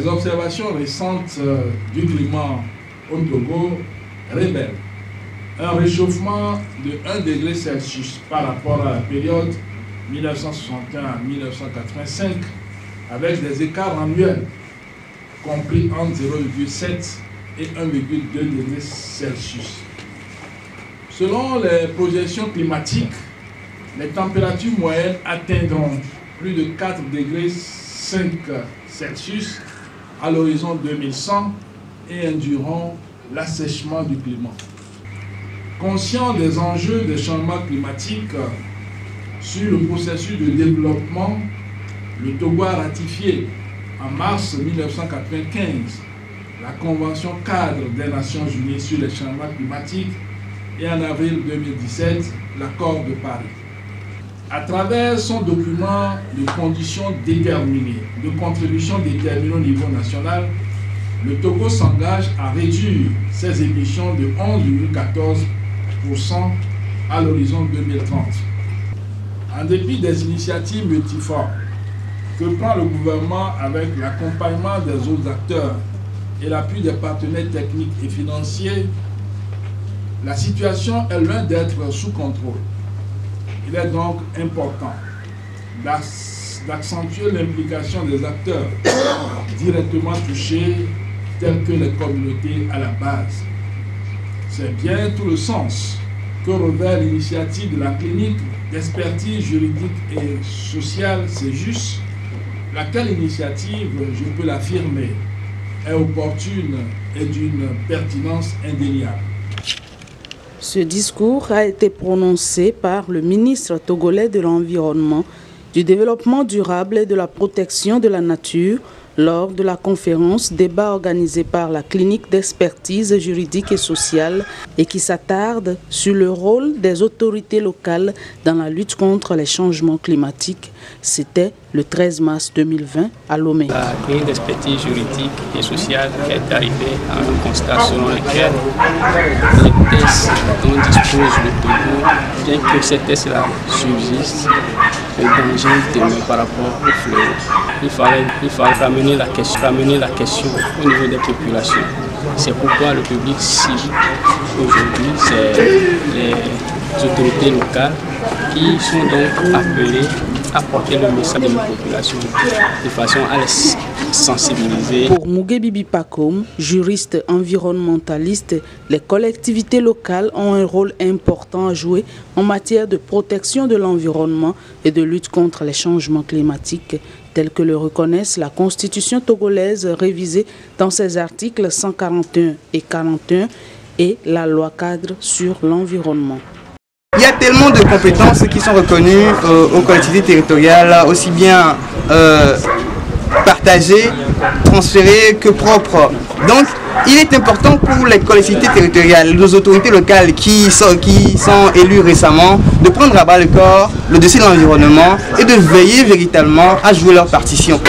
Les observations récentes du climat au Togo révèlent un réchauffement de 1 degré Celsius par rapport à la période 1961 à 1985, avec des écarts annuels compris entre 0,7 et 1,2 degrés Celsius. Selon les projections climatiques, les températures moyennes atteindront plus de 4 degrés 5 Celsius à l'horizon 2100 et induiront l'assèchement du climat. Conscient des enjeux des changements climatiques sur le processus de développement, le Togo a ratifié en mars 1995 la Convention cadre des Nations Unies sur les changements climatiques et en avril 2017 l'accord de Paris. À travers son document de conditions déterminées, de contributions déterminées au niveau national, le Togo s'engage à réduire ses émissions de 11,14% à l'horizon 2030. En dépit des initiatives multiformes que prend le gouvernement avec l'accompagnement des autres acteurs et l'appui des partenaires techniques et financiers, la situation est loin d'être sous contrôle. Il est donc important d'accentuer l'implication des acteurs directement touchés, tels que les communautés à la base. C'est bien tout le sens que revêt l'initiative de la clinique d'expertise juridique et sociale, c'est juste, laquelle initiative, je peux l'affirmer, est opportune et d'une pertinence indéniable. Ce discours a été prononcé par le ministre togolais de l'Environnement, du Développement durable et de la protection de la nature lors de la conférence débat organisée par la clinique d'expertise juridique et sociale et qui s'attarde sur le rôle des autorités locales dans la lutte contre les changements climatiques. C'était le 13 mars 2020 à Lomé. La clinique d'expertise juridique et sociale est arrivée à un constat selon lequel les tests dont dispose le Togo, bien que ces tests-là subsistent, le danger demeure par rapport au fléau. Il fallait ramener la question au niveau des populations. C'est pourquoi le public cible aujourd'hui, c'est les autorités locales qui sont donc appelées à porter le message de nos populations de façon à les sensibiliser. Pour Muge Bibi Pakom, juriste environnementaliste, les collectivités locales ont un rôle important à jouer en matière de protection de l'environnement et de lutte contre les changements climatiques, tels que le reconnaissent la Constitution togolaise révisée dans ses articles 141 et 41 et la loi cadre sur l'environnement. Il y a tellement de compétences qui sont reconnues aux collectivités territoriales, aussi bien partagées, transférées que propres. Donc, il est important pour les collectivités territoriales, les autorités locales qui sont élues récemment, de prendre à bras le corps le dossier de l'environnement et de veiller véritablement à jouer leur partition.